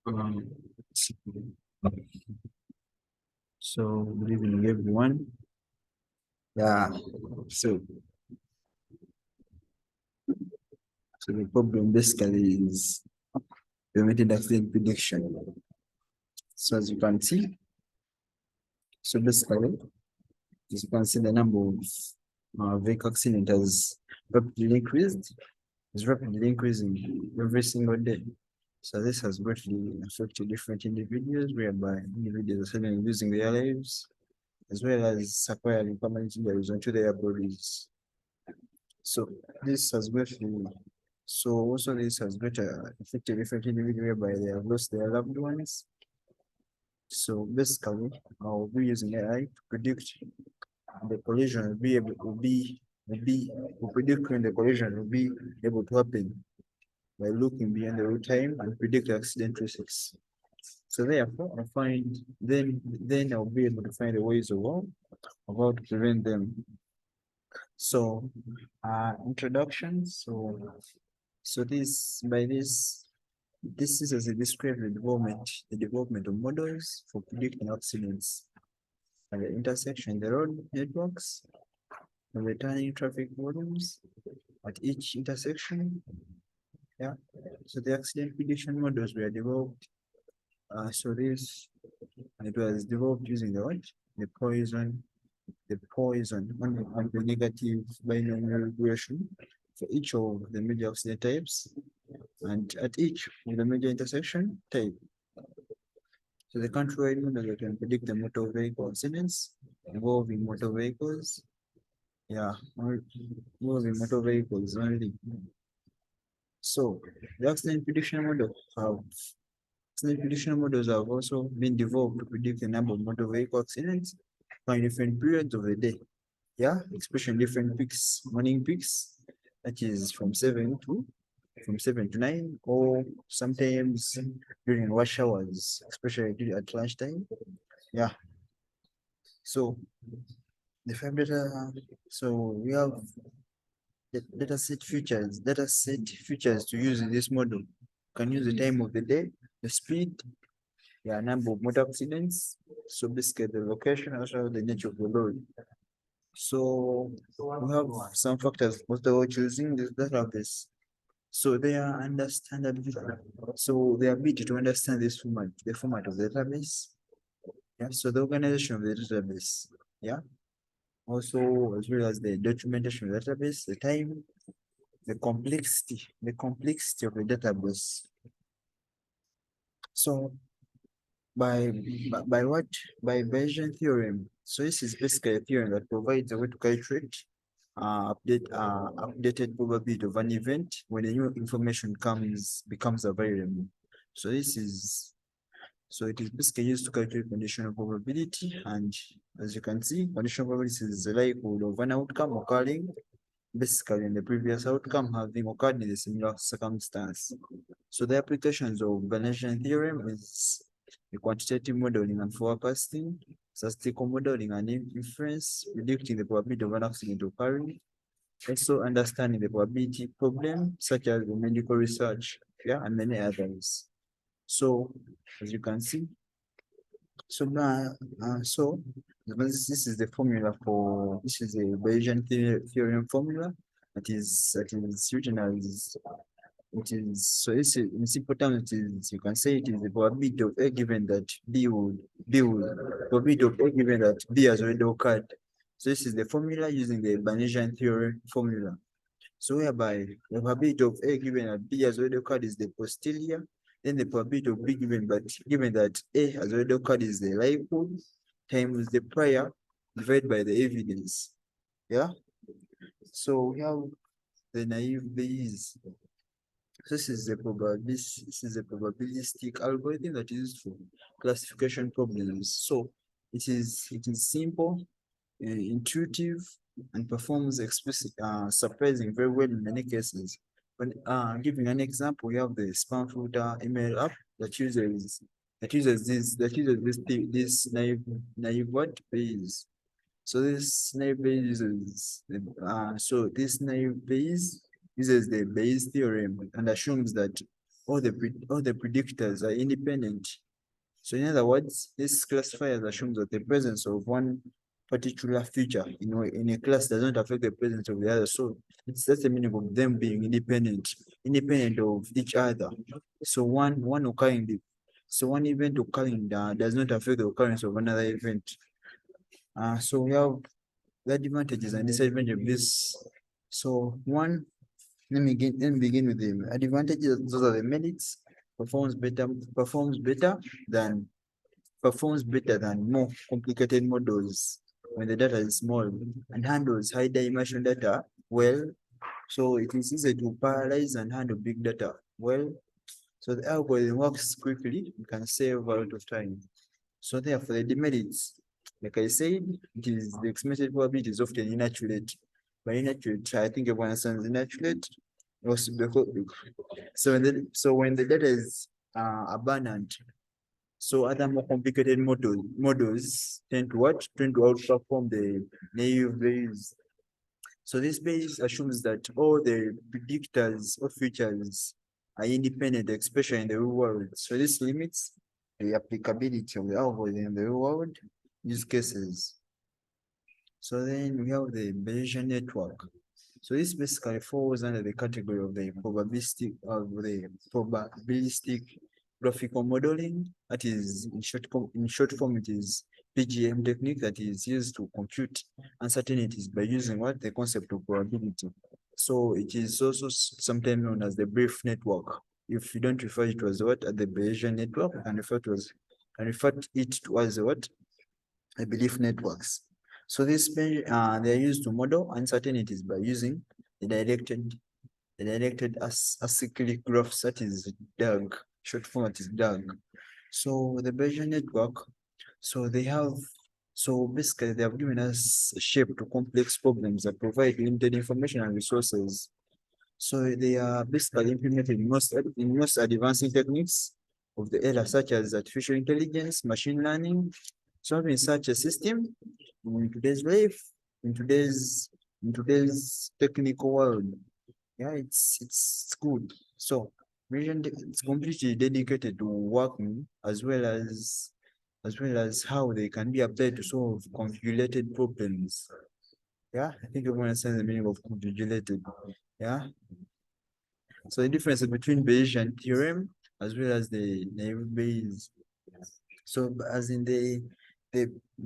Um, so good evening, everyone. Yeah. So, so the problem basically is the method accident prediction. So as you can see, so basically, as you can see, the number of vehicle accident has rapidly increased. Is rapidly increasing every single day. So this has greatly affected different individuals, whereby individuals are suddenly losing their lives, as well as acquiring permanent injuries onto their bodies. So this has greatly, so also this has greatly affected different individuals whereby they have lost their loved ones. So basically, I'll be using AI to predict the collision will predict when the collision will be able to happen by looking beyond the road time and predict accident risks. So therefore, I find then I'll be able to find the ways of how to prevent them. So, introduction. So this by this is as I describe the development of models for predicting accidents at the intersection, the road networks, the returning traffic volumes at each intersection. Yeah. So the accident prediction models were developed. So this it was developed using the what? The poison on the negative binomial regression for each of the major accident types and at each of the major intersection type. So the country-wide model that can predict the motor vehicle accidents involving motor vehicles. Yeah, involving motor vehicles only. So the accident prediction models have also been developed to predict the number of motor vehicle accidents by different periods of the day. Yeah, especially different peaks, morning peaks, that is from 7 to 9, or sometimes during rush hours, especially at lunchtime. Yeah. So the five data, so we have the data set features to use in this model. You can use the time of the day, the speed, yeah, number of motor accidents. So basically the location, also the nature of the road. So we have some factors most of all choosing this database. So they are understandable. So the ability to understand the format of the database. Yeah. So the organization of the database. Yeah. Also, as well as the documentation of the database, the time, the complexity of the database. So by by what? By Bayesian theorem. So this is basically a theorem that provides a way to calculate updated probability of an event when a new information becomes available. So this is so it is basically used to calculate conditional probability, and as you can see, conditional probability is the likelihood of an outcome occurring basically in the previous outcome having occurred in a similar circumstance. So the applications of Bayesian theorem is the quantitative modeling and forecasting, statistical modeling and inference, predicting the probability of an accident occurring, also understanding the probability problem, such as the medical research, yeah, and many others. So, as you can see, so now, this is the formula for this is a Bayesian theorem formula that is written as it is so it's in simple terms it is you can say it is the probability of A given that B would probability of A given that B has already occurred. So this is the formula using the Bayesian theorem formula. So whereby the probability of A given that B has already occurred is the posterior, then the probability of B given that A has already occurred is the likelihood times the prior divided by the evidence. Yeah. So we have the naive Bayes. This is a probabilistic algorithm that is used for classification problems. So it is simple, intuitive, and performs surprising very well in many cases. When giving an example, we have the spam filter email app that uses this naive what base. So this naive base uses the Bayes theorem and assumes that all the predictors are independent. So in other words, this classifier assumes that the presence of one particular feature in a class does not affect the presence of the other. So that's the meaning of them being independent of each other. So one occurring so one event occurring does not affect the occurrence of another event. So we have the advantages and disadvantages of this. So one, let me begin with the advantages. Those are the merits. Performs better than performs better than more complicated models when the data is small, and handles high dimension data well. So it is easy to parallelize and handle big data well. So the algorithm works quickly, you can save a lot of time. So therefore the demerits, like I said, it is the expected probability is often inaccurate. But inaccurate, I think everyone understands inaccurate. Also because, so when the data is abundant, so other more complicated models tend to what? Tend to outperform the naive Bayes. So this Bayes assumes that all the predictors or features are independent, especially in the real world. So this limits the applicability of the algorithm in the real world use cases. So then we have the Bayesian network. So this basically falls under the category of the probabilistic graphical modeling. That is, in short form, it is PGM technique that is used to compute uncertainties by using what the concept of probability. So it is also sometimes known as the brief network. If you don't refer it as what at the Bayesian network, and refer to it to as what the belief networks. So they are used to model uncertainties by using the directed acyclic graphs, that is DAG, short format is DAG. So the Bayesian network, so they have, so basically they have given us a shape to complex problems that provide limited information and resources. So they are basically implemented in most advancing techniques of the era, such as artificial intelligence, machine learning, solving such a system in today's life, in today's technical world. Yeah, it's good. So vision it's completely dedicated to working as well as how they can be applied to solve configurated problems. Yeah, I think everyone understands the meaning of configurated. Yeah. So the difference between Bayesian theorem as well as the naive Bayes. So as in the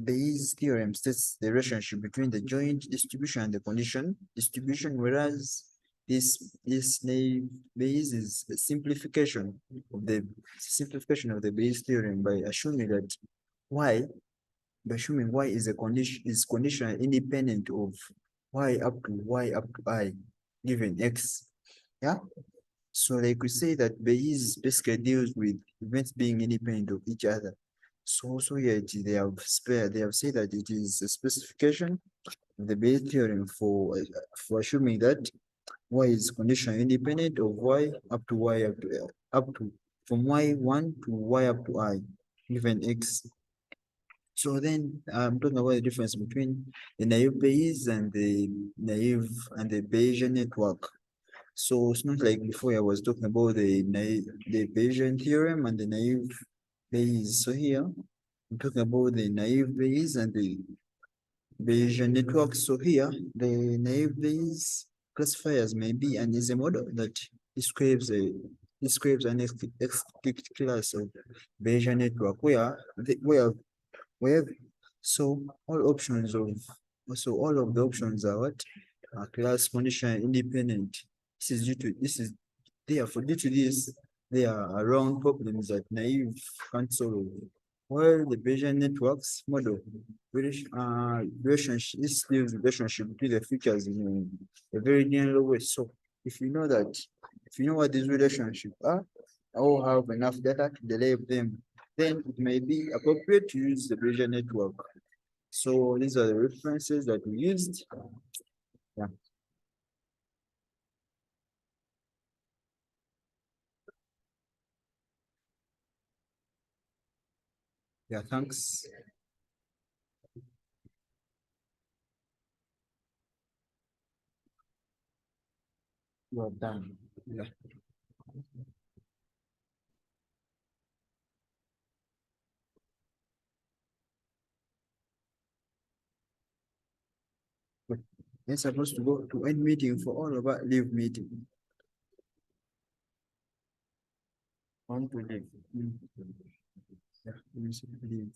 Bayes theorem states the relationship between the joint distribution and the condition distribution, whereas this naive Bayes is a simplification of the Bayes theorem by assuming that y y is a conditional independent of y up to I given x. Yeah. So they could say that Bayes basically deals with events being independent of each other. So yeah, they have said that it is a specification of the Bayes theorem for assuming that y is conditional independent of y up to from y1 to y up to I given x. So then I'm talking about the difference between the naive Bayes and the Bayesian network. So it's not like before I was talking about the Bayesian theorem and the naive Bayes. So here I'm talking about the naive Bayes and the Bayesian network. So here the naive Bayes classifiers may be an easy model that describes an explicit class of Bayesian network where so all of the options are what are class condition independent. This is therefore due to this there are around problems that naive can't solve. Well, the Bayesian networks model relationship this leaves relationship between the features in a very general way. So if you know that if you know what these relationships are or have enough data to derive them, then it may be appropriate to use the Bayesian network. So these are the references that we used. Yeah, yeah, thanks. You are done. Yeah. You're supposed to go to end meeting for all of us, leave meeting. Want to leave. Yeah, leave.